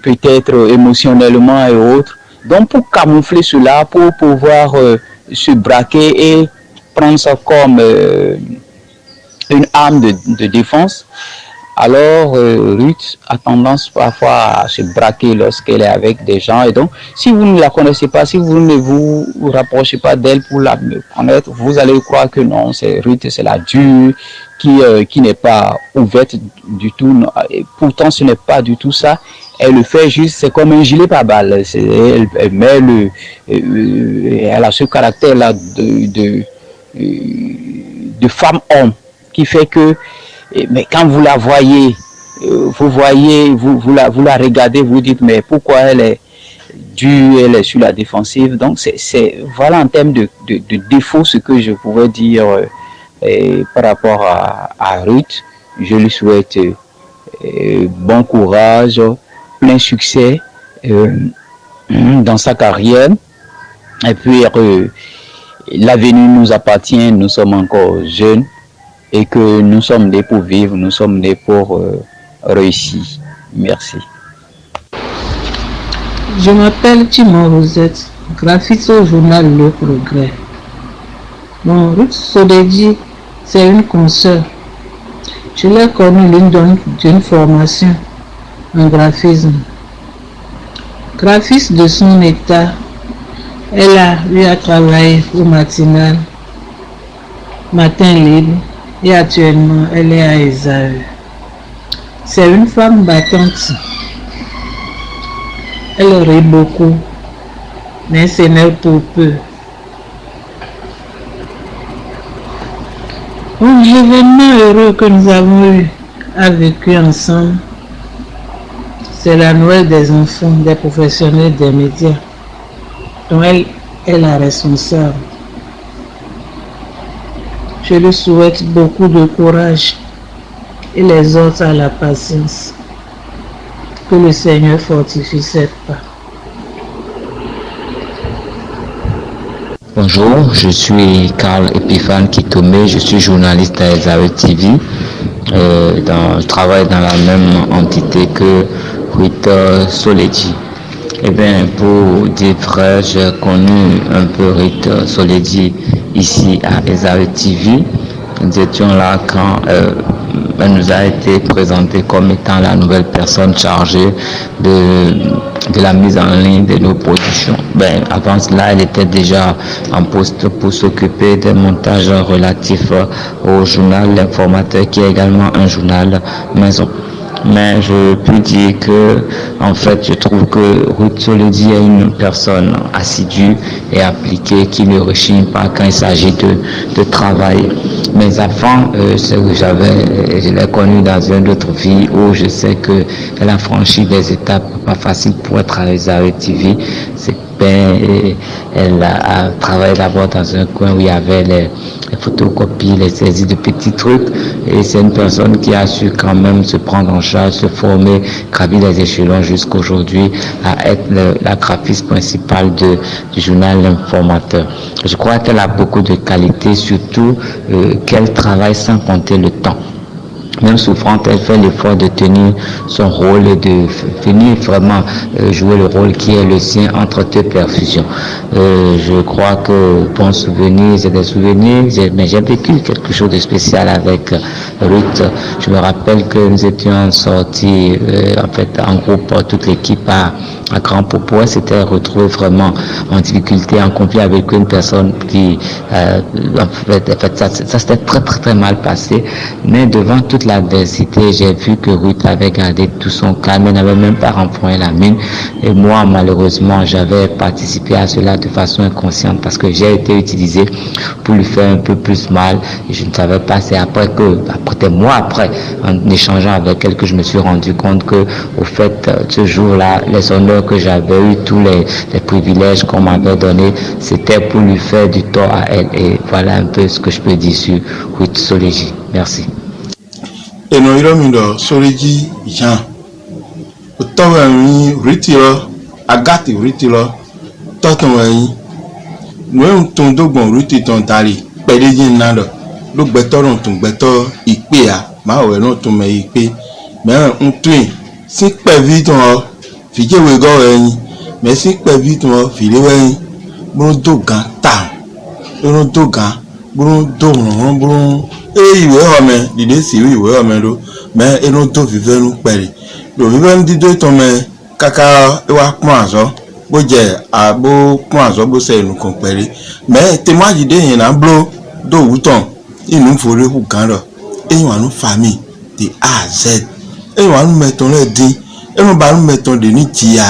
peut-être émotionnellement et autres. Donc pour camoufler cela, pour pouvoir se braquer et prendre ça comme une arme de défense, alors Ruth a tendance parfois à se braquer lorsqu'elle est avec des gens. Et donc, si vous ne la connaissez pas, si vous ne vous rapprochez pas d'elle pour la connaître, vous allez croire que non, c'est Ruth, c'est la dure, qui n'est pas ouverte du tout. Et pourtant, ce n'est pas du tout ça. Elle le fait juste, c'est comme un gilet pare-balles. Elle met elle a ce caractère-là de femme-homme qui fait que, mais quand vous la voyez, vous la regardez, vous dites, mais pourquoi elle est dure, elle est sur la défensive. Donc, voilà en termes de défaut ce que je pouvais dire par rapport à Ruth. Je lui souhaite bon courage, plein succès dans sa carrière. Et puis, l'avenir nous appartient, nous sommes encore jeunes et que nous sommes nés pour vivre, nous sommes nés pour réussir. Merci. Je m'appelle Timon Rosette, graphiste au journal Le Progrès. Bon, Ruth Soledji, c'est une consoeur. Je l'ai connue d'une formation en graphisme. Graphiste de son état, elle a eu à travailler au matinal, matin libre, et actuellement elle est à Esaü. C'est une femme battante. Elle rit beaucoup, mais s'énerve pour peu. L'événement heureux que nous avons eu à vécu ensemble, c'est la Noël des enfants, des professionnels des médias, dont elle est la responsable. Je lui souhaite beaucoup de courage et les autres à la patience. Que le Seigneur fortifie cette pas. Bonjour, je suis Karl Epiphane Kitome, je suis journaliste à Esaü TV. Je travaille dans la même entité que Ruth Soledji. Eh bien, pour dire vrai, j'ai connu un peu Ruth Soledji ici à Esaü TV. Nous étions là quand elle nous a été présentée comme étant la nouvelle personne chargée de la mise en ligne de nos productions. Avant cela, elle était déjà en poste pour s'occuper des montages relatifs au journal L'Informateur, qui est également un journal maison. Mais je peux dire que, en fait, je trouve que Ruth Soledji est une personne assidue et appliquée qui ne rechigne pas quand il s'agit de travail. Mes enfants, je l'ai connue dans une autre vie où je sais qu'elle a franchi des étapes pas faciles pour être à Esaü TV. Elle a travaillé d'abord dans un coin où il y avait les photocopies, les saisies de petits trucs, et c'est une personne qui a su quand même se prendre en charge, se former, gravir les échelons jusqu'aujourd'hui à être la graphiste principale du journal L'Informateur. Je crois qu'elle a beaucoup de qualités, surtout qu'elle travaille sans compter le temps. Même souffrante, elle fait l'effort de tenir son rôle et de venir vraiment jouer le rôle qui est le sien entre deux perfusions. Je crois que bons souvenirs, c'est des souvenirs, mais j'ai vécu quelque chose de spécial avec Ruth. Je me rappelle que nous étions sortis en groupe, toute l'équipe à Grand Popo. Elle s'était retrouvée vraiment en difficulté, en conflit avec une personne qui, ça s'était très très très mal passé, mais devant toute l'adversité, j'ai vu que Ruth avait gardé tout son calme, elle n'avait même pas renfloué la mine. Et moi, malheureusement, j'avais participé à cela de façon inconsciente parce que j'ai été utilisé pour lui faire un peu plus mal. Et je ne savais pas, c'est des mois après, en échangeant avec elle, que je me suis rendu compte que, au fait, ce jour-là, les honneurs que j'avais eu, tous les privilèges qu'on m'avait donnés, c'était pour lui faire du tort à elle. Et voilà un peu ce que je peux dire sur Ruth Soledji. Merci. Enoiro mindo Soledji Jean Otowen Ritiro, Agati Ritiro, Totowen, Noun Tondogon Rititon Tari, Pedijin Nado, Look better on Tumbeto, Ikea, Mawe no to me Ipe, Mais un twin, sick per viton, Fiji will go any, mais sick per viton, Filiway, Brudogan Town, Brudogan, Brudon, Brun, ìwé ọmọ dìde sí ìwé ọmọ ló mẹ inú tó fífẹ́ ló pẹ̀lú lòfífẹ́ ń dídó tó mẹ kàkà wá pọ́n àzọ́ bó jẹ àbó pọ́n àzọ́ bó sẹ ìlú kan pẹ̀lú mẹ tèmọ́ àjídé yẹn náà bló dòwú tán inú forí kù kan rọ eyín wà ló fà mí di az eyín wà ló mẹtọ́ rẹ̀ dín eyín bá ló mẹtọ́ dè ní jìyà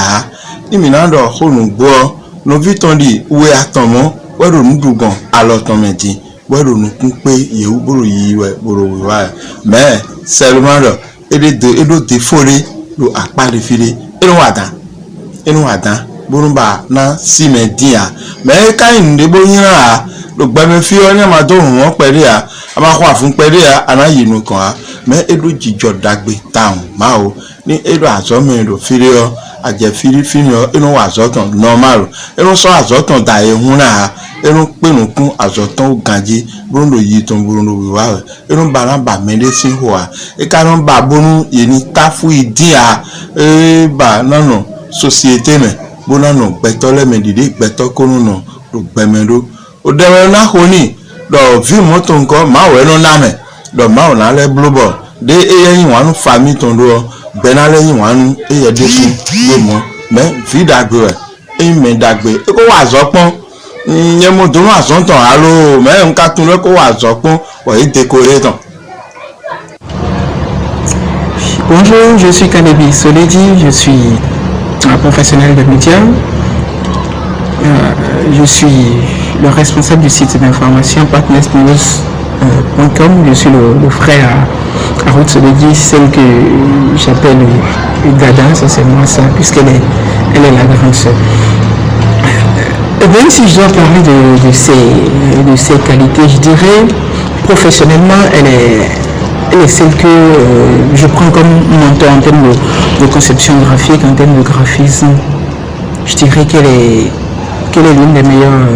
níbi náà dọ̀ hónú gbọ́ lòfí tán di wé àtọ̀mọ́ wẹ́rù ń dùn gan alọ́tọ̀ mẹ́tì wẹ́rù ní kún pé ìyẹ̀wò bòrò yìí wẹ̀ bòrò wíwá ẹ̀ mẹ́ẹ̀ sẹ́lùmọ́rọ̀ édòdè fòrè ló àpárẹ̀fìrè inú àdán bórúbà náà símẹ̀dín à mẹ́ẹ̀ káyìn ní bóyá à ló gbẹ́mẹ́ fi ọ́ ní àmàdó òun wọ́n pẹ̀lẹ́ à àmàkọ́ àfún pẹ̀lẹ́ à anáyìnú kan à mẹ́ẹ̀ édò jíjọ dàgbé táwọn máa o ní édò àzọ́mìnrin ló fi rí ọ àjẹfìrí fìrí ọ inú àzọ́tàn nọ́ọ̀màrò inú sọ àzọ́tàn dà ehun náà inú pinnu kún àzọ̀tán ògànjẹ bóńdò yìí tó ń bóńdò wíwá rẹ̀ inú bàrà bà mẹ́lẹ́ sí hùwà ìkànnì bà bónú yìí táfù ìdíyà bà nánà sosiété mẹ́ bónánà gbẹtọ́ lẹ́mẹ̀dìdì gbẹtọ́ kónú nà ló gbẹmẹ́dó òdẹ̀rẹ̀ náà hóní lọ vi mọ́tò nǹkan máa wẹ̀ nù nàmẹ̀ lọ máa wọ̀ nálẹ̀ blóbọ̀ dé eyẹyìn wọn nù fàmì tó ń lọ gbẹ̀nálẹ́yìn wọn nù eyẹdẹ́kùn ló mọ́ mẹ́ fi dàgbé rẹ̀ eyín mẹ́ dàgbé kó wà zọ́pọ́n nyɛ mo dunu azɔntɔn alo mɛ nka tun lɛ ko wa zɔkpɔn wa yi décorer. Bonjour, je suis Kanebi Soledi, je suis un professionnel de médias. Je suis le responsable du site d'information partnersnews.com. Je suis le frère à Ruth Soledi, celle que j'appelle Dada, ça c'est moi ça, puisqu'elle est la grande sœur. Même si je dois parler de ses qualités, je dirais professionnellement, elle est celle que je prends comme mentor en termes de conception graphique, en termes de graphisme. Je dirais qu'elle est l'une des meilleures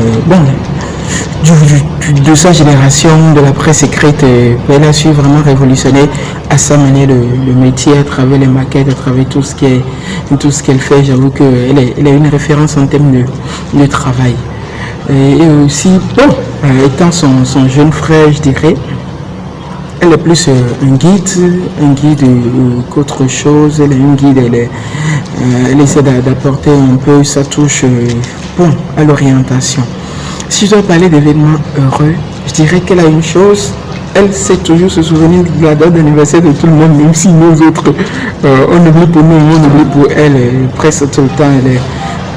de sa génération, de la presse écrite. Elle a su vraiment révolutionner à sa manière le métier, à travers les maquettes, à travers tout ce qu'elle fait. J'avoue qu'elle est une référence en termes de travail. Et aussi, étant son jeune frère, je dirais, elle est plus un guide qu'autre chose. Elle est une guide, elle essaie d'apporter un peu sa touche à l'orientation. Si je dois parler d'événements heureux, je dirais qu'elle a une chose, elle sait toujours se souvenir de la date d'anniversaire de tout le monde, même si nous autres, on oublie pour nous, on oublie pour elle, presque tout le temps,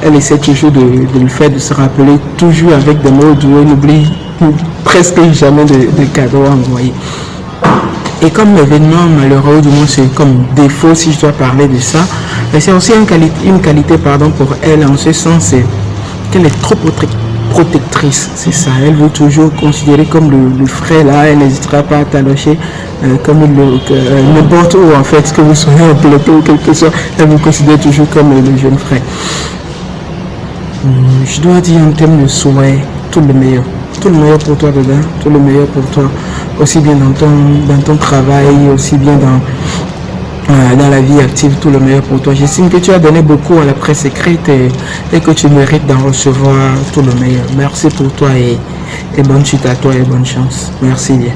elle essaie toujours de le faire, de se rappeler, toujours avec des mots doux, on n'oublie presque jamais de cadeaux envoyés. Et comme événement malheureux, du moins c'est comme défaut si je dois parler de ça, mais c'est aussi une qualité pour elle, en ce sens, c'est qu'elle est trop protectrice, c'est ça. Elle veut toujours considérer comme le frère là, elle n'hésitera pas à t'allocher comme n'importe où en fait, que vous soyez en plateau ou quelque chose, elle vous considère toujours comme le jeune frère. Je dois dire en termes de souhait, tout le meilleur pour toi dedans, tout le meilleur pour toi, aussi bien dans ton travail, aussi bien dans la vie active, tout le meilleur pour toi. J'estime que tu as donné beaucoup à la presse écrite et que tu mérites d'en recevoir tout le meilleur. Merci pour toi et bonne suite à toi et bonne chance. Merci bien.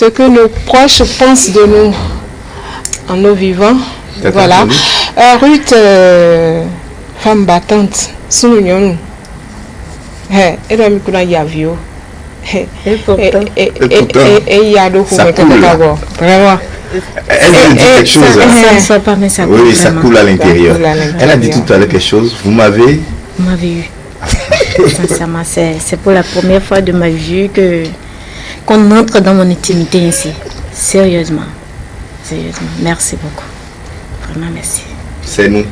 Ce que nos proches pensent de nous en nos vivants. Voilà. Ruth, femme battante, soulignons-nous. Elle a mis qu'on a yavio. Et pourtant. Et il y a le ça coule. Vraiment. Elle a dit quelque chose. Ça ne soit pas, mais ça coule. Oui, ça vraiment. coule à l'intérieur. Ça coule à l'intérieur. Elle a dit tout à l'heure quelque chose. Vous m'avez eu. Sincèrement, c'est pour la première fois de ma vie qu'on entre dans mon intimité ainsi. Sérieusement. Merci beaucoup. Vraiment merci. C'est nous.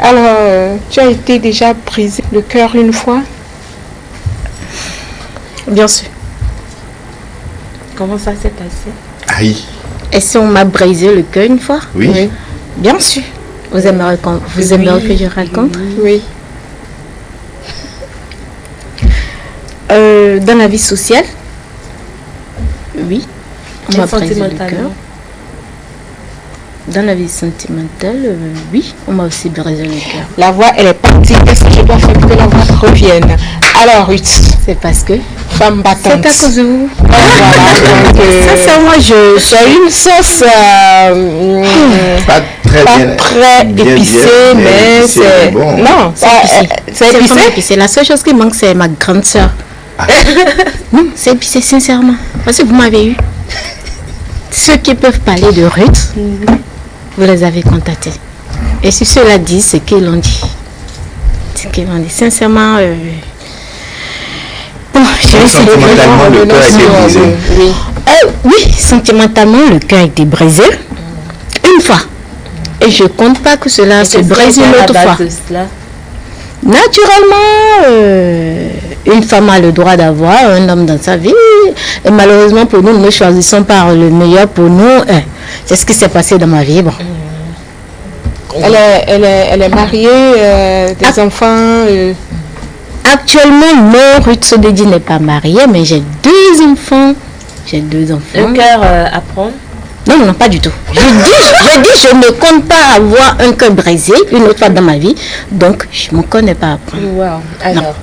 Alors, tu as été déjà brisé le cœur une fois? Bien sûr. Comment ça s'est passé? Aïe. Est-ce qu'on m'a brisé le cœur une fois? Oui. Bien sûr. Vous aimeriez que je raconte? Oui. Dans la vie sociale? Oui. On m'a brisé le cœur. Dans la vie sentimentale, oui, on m'a aussi brisé le cœur. La voix, elle est partie. Qu'est-ce que je dois faire pour que la voix revienne? Alors, Ruth. C'est parce que femme battante. C'est à cause de vous. Voilà. Donc, sincèrement, j'ai une sauce pas très épicée, mais c'est bon. Non, c'est épicé. La seule chose qui manque, c'est ma grande sœur. Non, c'est épicé, sincèrement. Parce que vous m'avez eu. Ceux qui peuvent parler de Ruth, vous les avez contactés. Et si cela dit, c'est qu'ils l'ont dit. Sincèrement, bon, sentimentalement, le cœur a été brisé. Oui, sentimentalement, le cœur a été brisé. Une fois. Et je ne compte pas que cela se brise une autre fois. Naturellement, une femme a le droit d'avoir un homme dans sa vie. Et malheureusement pour nous, nous choisissons par le meilleur pour nous. C'est ce qui s'est passé dans ma vie. Bon. Elle est mariée, des enfants. Actuellement, non, Ruth Sodedi n'est pas mariée, mais j'ai 2 enfants. Un cœur à prendre? Non, pas du tout. Je dis, je ne compte pas avoir un cœur brisé une autre fois dans ma vie, donc je ne me connais pas à prendre. Wow. Alors,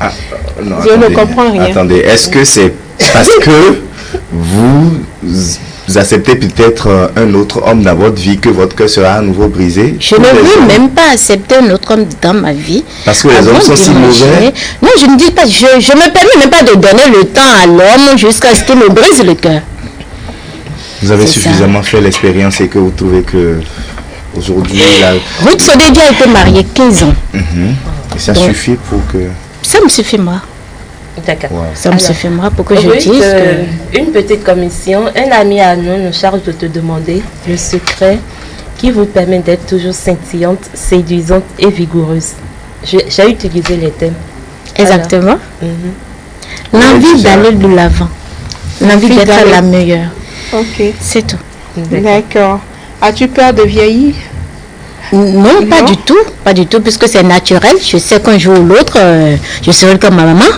non, je ne comprends rien. Attendez, est-ce que c'est parce que vous acceptez peut-être un autre homme dans votre vie que votre cœur sera à nouveau brisé? Je ne veux même pas accepter un autre homme dans ma vie. Parce que les hommes sont si mauvais? Non, je ne dis pas, je ne me permets même pas de donner le temps à l'homme jusqu'à ce qu'il me brise le cœur. Vous avez suffisamment fait l'expérience et que vous trouvez que aujourd'hui... Ruth Sodedi a été mariée 15 ans. Et ça suffit pour que... Ça me suffit moi. D'accord. Wow. Ça me suffit moi pour que je dise que... Une petite commission, un ami à nous charge de te demander le secret qui vous permet d'être toujours scintillante, séduisante et vigoureuse. J'ai utilisé les thèmes. Exactement. L'envie d'aller de l'avant. L'envie d'être la meilleure. Ok. C'est tout. D'accord. As-tu peur de vieillir? Non, pas du tout. Pas du tout, puisque c'est naturel. Je sais qu'un jour ou l'autre, je serai comme ma maman.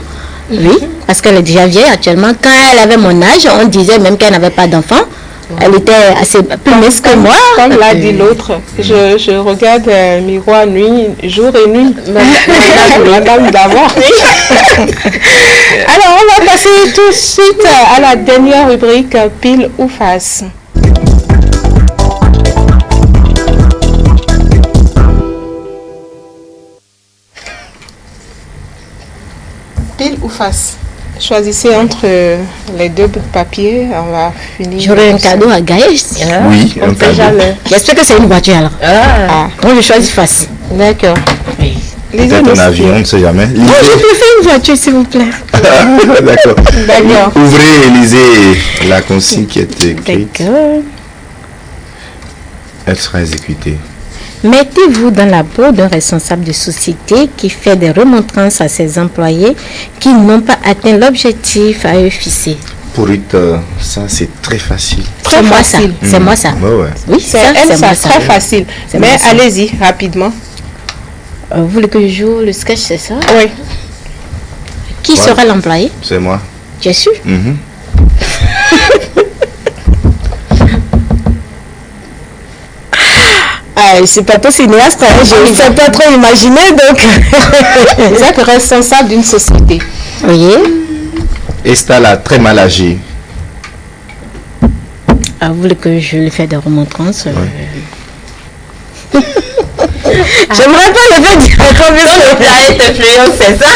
Oui, parce qu'elle est déjà vieille actuellement. Quand elle avait mon âge, on disait même qu'elle n'avait pas d'enfant. Elle était assez plus mince que moi. Comme l'a dit l'autre, je regarde miroir jour et nuit. La dame d'avant. Alors, on va passer tout de suite à la dernière rubrique, pile ou face. Pile ou face? Choisissez entre les 2 bouts de papier. On va finir. J'aurai un cadeau à gagner. Oui, un cadeau. J'espère que c'est une voiture alors. Donc je choisis face. D'accord. Oui. Peut-être un avion, on ne sait jamais. Je préfère une voiture s'il vous plaît. D'accord. Ouvrez et lisez la consigne qui est écrite. D'accord. Elle sera exécutée. Mettez-vous dans la peau d'un responsable de société qui fait des remontrances à ses employés qui n'ont pas atteint l'objectif à eux fixé. Pour Ruth, ça c'est très facile. C'est moi ça. C'est moi ça. Ouais. Oui, c'est très facile. Mais allez-y, rapidement. Vous voulez que je joue le sketch, c'est ça? Oui. Qui sera l'employé? C'est moi. Tu es sûr? Je suis pas trop cinéaste, je ne sais pas trop imaginer, donc... Vous êtes responsable d'une société. Oui. Estelle a très mal agi. Vous voulez que je lui fasse des remontrances? J'aimerais pas le faire directement, mais le planète influence, c'est ça?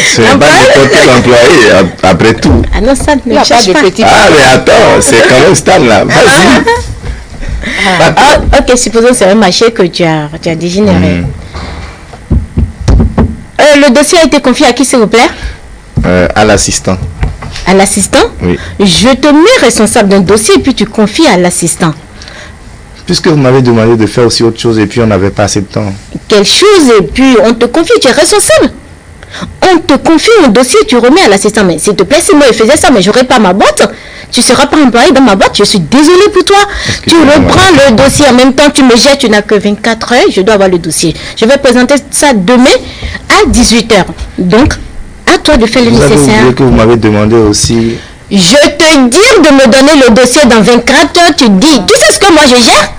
C'est pas n'importe quel employé, après tout. Ah non, ça ne me cherche pas. Ah, mais attends, c'est quand même Stan là. Vas-y. Ok, supposons que c'est un marché que tu as dégénéré. Le dossier a été confié à qui, s'il vous plaît? À l'assistant. À l'assistant? Oui. Je te mets responsable d'un dossier et puis tu confies à l'assistant. Puisque vous m'avez demandé de faire aussi autre chose et puis on n'avait pas assez de temps. Quelle chose et puis on te confie, tu es responsable. On te confie un dossier, tu remets à l'assistant. Mais s'il te plaît, si moi je faisais ça, mais j'aurais pas ma boîte. Tu ne seras pas employé dans ma boîte, je suis désolée pour toi. Tu reprends le dossier en même temps, tu me jettes, tu n'as que 24 heures, je dois avoir le dossier. Je vais présenter ça demain à 18h. Donc, à toi de faire le nécessaire. Vous avez oublié que vous m'avez demandé aussi... Je te dis de me donner le dossier dans 24 heures, tu dis, tu sais ce que moi je gère?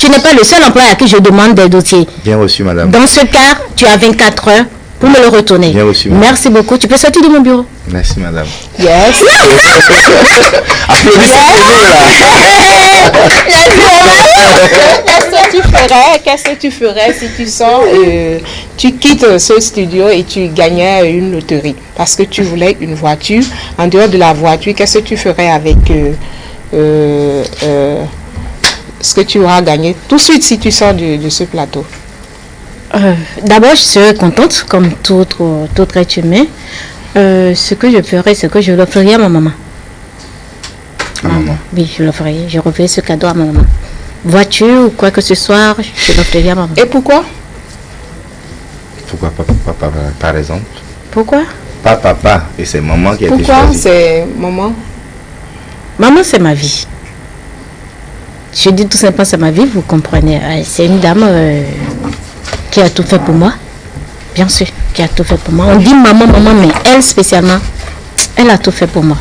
Tu n'es pas le seul employé à qui je demande des dossiers. Bien reçu, madame. Dans ce cas, tu as 24 heures pour me le retourner. Bien reçu, madame. Merci beaucoup. Tu peux sortir de mon bureau. Merci, madame. Yes. Applaudissez Qu'est-ce que tu ferais si tu sors, tu quittes ce studio et tu gagnais une loterie parce que tu voulais une voiture. En dehors de la voiture, qu'est-ce que tu ferais avec ce que tu auras gagné tout de suite si tu sors de ce plateau? D'abord, je serais contente, comme tout être humain. Ce que je ferais, c'est que je l'offrirais à ma maman. Oui, je l'offrirais. Je referais ce cadeau à ma maman. Voiture ou quoi que ce soit, je l'offrirais à ma maman. Et pourquoi? Pourquoi papa, par exemple? Pourquoi? Pas papa, et c'est maman qui a été choisie. Pourquoi c'est maman? Maman, c'est ma vie. Je dis tout simplement, c'est ma vie, vous comprenez. C'est une dame qui a tout fait pour moi. Bien sûr, qui a tout fait pour moi. On dit maman, mais elle spécialement, elle a tout fait pour moi.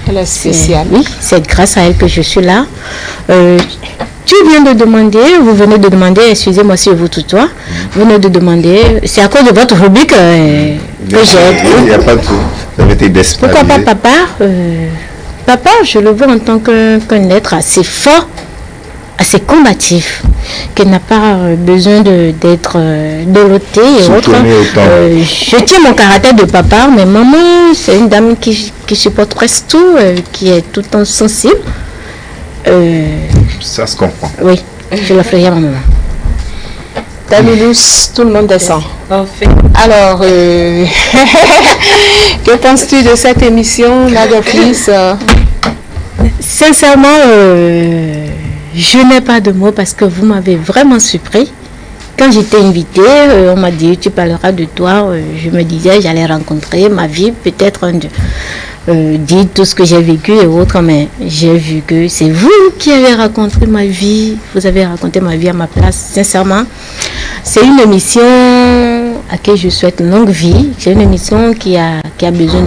Elle est spéciale. Oui, c'est grâce à elle que je suis là. Tu viens de demander, vous venez de demander, excusez-moi si je vous tutoie, vous venez de demander, c'est à cause de votre rubrique que j'ai. Il n'y a pas de tout. Ça avait été Pourquoi pas papa? Papa, je le vois en tant qu'un être assez fort, assez combatif, qui n'a pas besoin d'être doté et autres. Je tiens mon caractère de papa, mais maman, c'est une dame qui supporte presque tout, qui est tout le temps sensible. Ça se comprend. Oui, je la ferai à ma maman. Ta Loulous, tout le monde descend. Alors, que penses-tu de cette émission, Magaplice? Sincèrement, je n'ai pas de mots parce que vous m'avez vraiment surpris. Quand j'étais invitée, on m'a dit tu parleras de toi. Je me disais j'allais rencontrer ma vie, peut-être dire tout ce que j'ai vécu et autres, mais j'ai vu que c'est vous qui avez raconté ma vie. Vous avez raconté ma vie à ma place. Sincèrement, c'est une émission à qui je souhaite longue vie. C'est une émission qui a besoin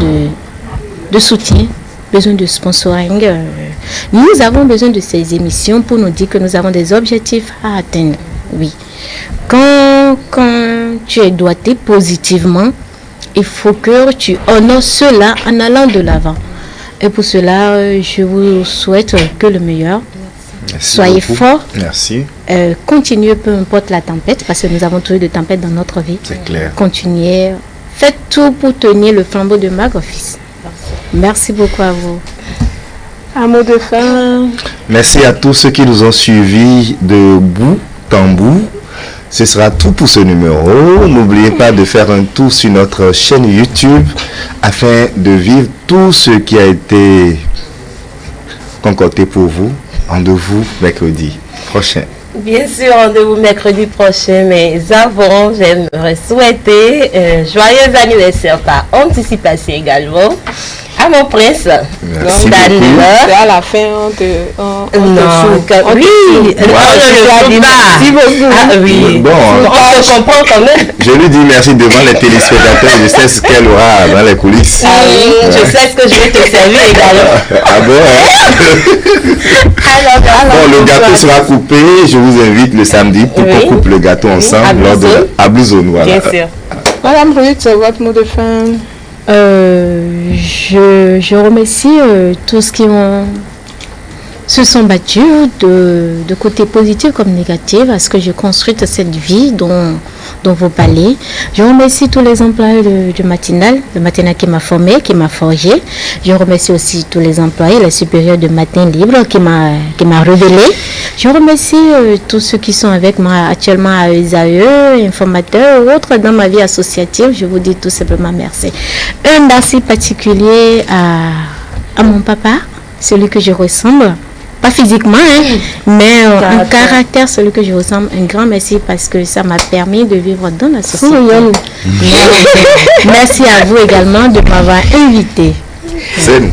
de soutien, besoin de sponsoring. Nous avons besoin de ces émissions pour nous dire que nous avons des objectifs à atteindre. Oui. Quand tu es doigté positivement, il faut que tu honores cela en allant de l'avant. Et pour cela, je vous souhaite que le meilleur. Merci Soyez beaucoup. forts. Merci. Continuez, peu importe la tempête, parce que nous avons toujours des tempêtes dans notre vie. C'est clair. Continuez. Faites tout pour tenir le flambeau de Mag-Office. Merci beaucoup à vous. Un mot de fin. Merci à tous ceux qui nous ont suivis de bout en bout. Ce sera tout pour ce numéro. N'oubliez pas de faire un tour sur notre chaîne YouTube afin de vivre tout ce qui a été concocté pour vous. Rendez-vous mercredi prochain. Bien sûr, rendez-vous mercredi prochain, mais avant, j'aimerais souhaiter joyeux anniversaire par anticipation également à mon prince. Merci C'est à la fin, on te Bon, on se comprend quand même. je lui dis merci devant les téléspectateurs. Je sais ce qu'elle aura dans les coulisses. Je sais ce que je vais te servir également. Ah bon, bon, le gâteau sera coupé. Je vous invite le samedi pour qu'on coupe le gâteau ensemble lors de à Blue Zone. Voilà. Bien sûr. Madame Ruth, votre mot de fin? Je remercie tous se sont battus de côté positif comme négatif à ce que je construise cette vie dont vous parlez. Je remercie tous les employés du matinal qui m'a formé, qui m'a forgé. Je remercie aussi tous les employés, les supérieurs de Matin Libre qui m'a révélé. Je remercie tous ceux qui sont avec moi actuellement à ESAE, informateurs ou autres dans ma vie associative. Je vous dis tout simplement merci. Un merci particulier à mon papa, celui que je ressemble. Pas physiquement, mais en caractère, celui que je ressemble. Un grand merci parce que ça m'a permis de vivre dans la société. Merci à vous également de m'avoir invité. C'est nous.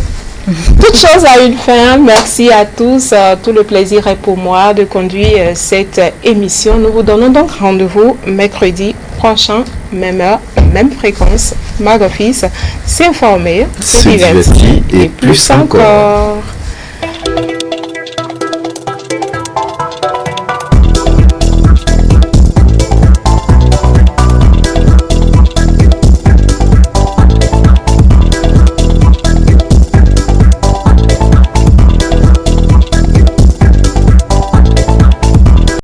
Toute chose a une fin. Merci à tous. Tout le plaisir est pour moi de conduire cette émission. Nous vous donnons donc rendez-vous mercredi prochain, même heure, même fréquence. Mag Office, s'informer, se divertir et plus encore.